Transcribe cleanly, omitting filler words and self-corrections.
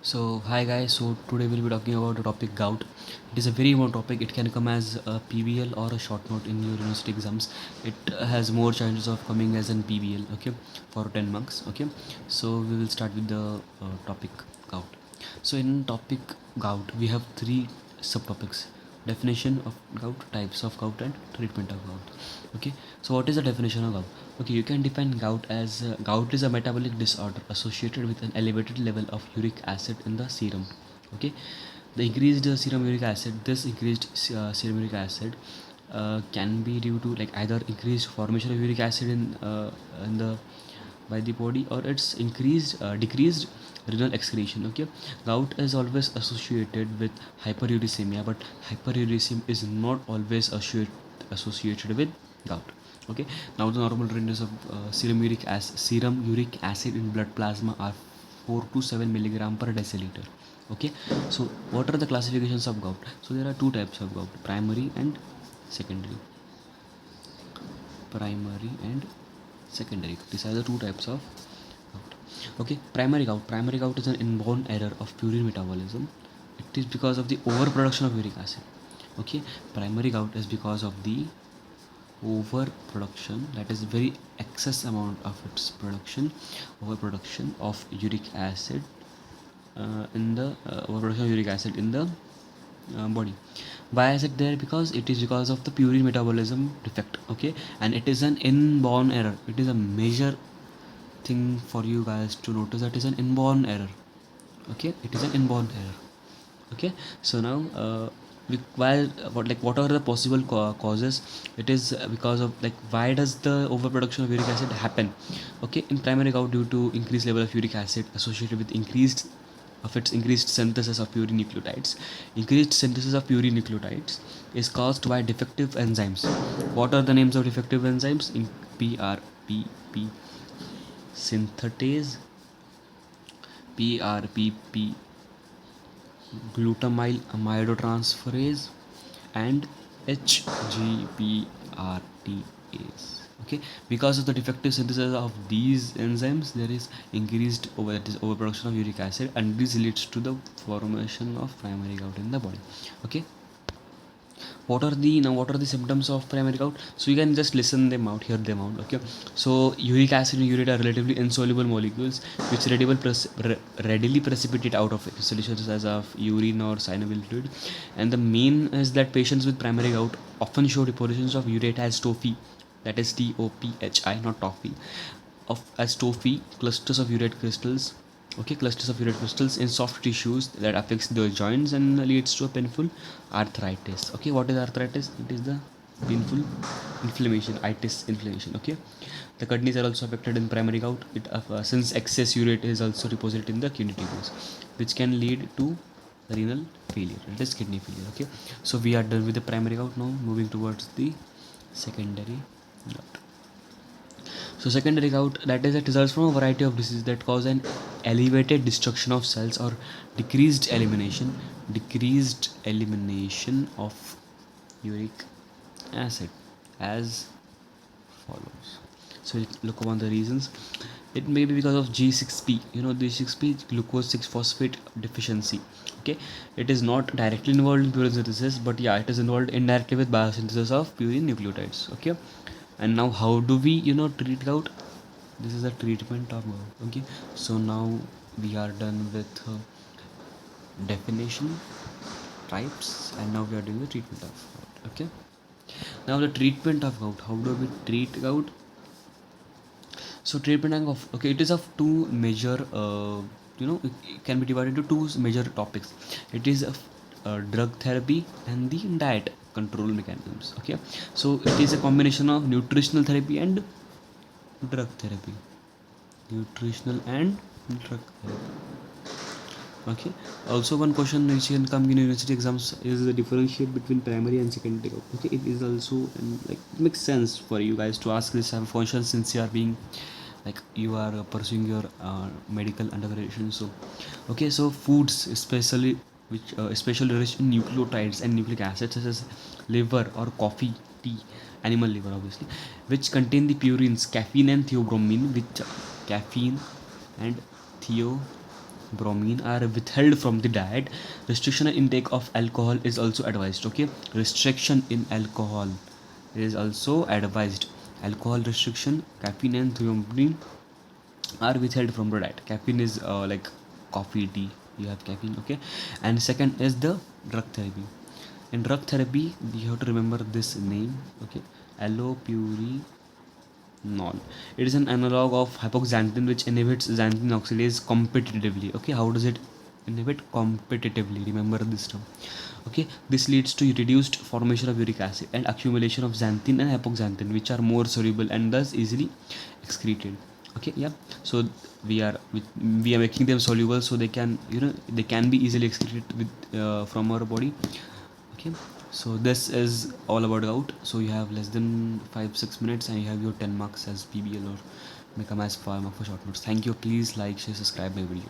So hi guys, so today we'll be talking about the topic gout. It is a very important topic. It can come as a PBL or a short note in your university exams. It has more chances of coming as an PBL, okay, for 10 marks, okay. So we will start with the topic gout. So in topic gout, we have three subtopics: definition of gout, types of gout, and treatment of gout. Okay. So what is the definition of gout? Okay, you can define gout as gout is a metabolic disorder associated with an elevated level of uric acid in the serum. Okay, the increased serum uric acid, this increased serum uric acid can be due to like either increased formation of uric acid in the by the body, or it's decreased renal excretion. Okay, gout is always associated with hyperuricemia, but hyperuricemia is not always associated with gout. Okay, now the normal ranges of serum uric acid in blood plasma are 4 to 7 milligram per deciliter. Okay, so what are the classifications of gout? So there are two types of gout: primary and secondary. Primary and secondary, these are the two types of gout. Okay, primary gout is an inborn error of purine metabolism. It is because of the overproduction of uric acid. Okay, primary gout is because of the overproduction, that is very excess amount of its production, overproduction of uric acid in the overproduction of uric acid in the body. Why is it there? Because it is because of the purine metabolism defect. Okay, and it is an inborn error. It is a major thing for you guys to notice, that is an inborn error. Okay, it is an inborn error. Okay, so now what are the possible causes? It is because of like, why does the overproduction of uric acid happen? Okay, in primary gout, due to increased level of uric acid associated with increased synthesis of purine nucleotides. Increased synthesis of purine nucleotides is caused by defective enzymes. What are the names of defective enzymes? In PRPP synthetase, PRPP glutamyl amidotransferase, and HGPRTase. Okay, because of the defective synthesis of these enzymes, there is overproduction of uric acid, and this leads to the formation of primary gout in the body. Okay, what are the symptoms of primary gout? So you can just listen them out, hear them out. Okay, so uric acid and urate are relatively insoluble molecules which readily precipitate out of solutions as of urine or synovial fluid. And the main is that patients with primary gout often show depositions of urate as tophi, that is TOPHI, not toffee, of as tophi, clusters of urate crystals. Okay, clusters of urate crystals in soft tissues that affects the joints and leads to a painful arthritis. Okay, what is arthritis? It is the painful inflammation, itis inflammation. Okay, the kidneys are also affected in primary gout. Since excess urate is also deposited in the kidney tubules, which can lead to renal failure. It is kidney failure. Okay, so we are done with the primary gout. Now moving towards the secondary gout. So secondary gout, that is, it results from a variety of diseases that cause an elevated destruction of cells or decreased elimination of uric acid as follows. So look upon the reasons. It may be because of G6P, G6P, glucose 6 phosphate deficiency. Okay, it is not directly involved in purine synthesis, but yeah, it is involved indirectly with biosynthesis of purine nucleotides. Okay, and now how do we treat gout? This is a treatment of gout. Okay, so now we are done with definition, types, and now we are doing the treatment of gout. Okay, now the treatment of gout. How do we treat gout? So treatment of, okay, it is of two major it can be divided into two major topics. It is drug therapy and the diet control mechanisms. Okay, so it is a combination of nutritional therapy and drug therapy. Nutritional and drug therapy. Okay, also one question which can come in university exams is the differentiate between primary and secondary gout. Okay, it is also, and like, it makes sense for you guys to ask this question since you are being like, you are pursuing your medical undergraduation. So okay, so foods especially especially rich in nucleotides and nucleic acids such as liver or coffee, tea, animal liver obviously, which contain the purines caffeine and theobromine, which caffeine and theobromine bromine are withheld from the diet. Restriction in intake of alcohol is also advised. Okay, restriction in alcohol is also advised. Alcohol restriction, caffeine and threonine are withheld from the diet. Caffeine is like coffee, tea, you have caffeine. Okay, and second is the drug therapy. In drug therapy you have to remember this name. Okay, allopurinol. It is an analog of hypoxanthine which inhibits xanthine oxidase competitively. Okay, how does it inhibit competitively? Remember this term. Okay, this leads to reduced formation of uric acid and accumulation of xanthine and hypoxanthine, which are more soluble and thus easily excreted. Okay, yeah, so we are making them soluble so they can, they can be easily excreted with from our body. Okay, so this is all about gout. So you have less than 5-6 minutes and you have your 10 marks as PBL or become as 5 mark for short notes. Thank you. Please like, share, subscribe my video.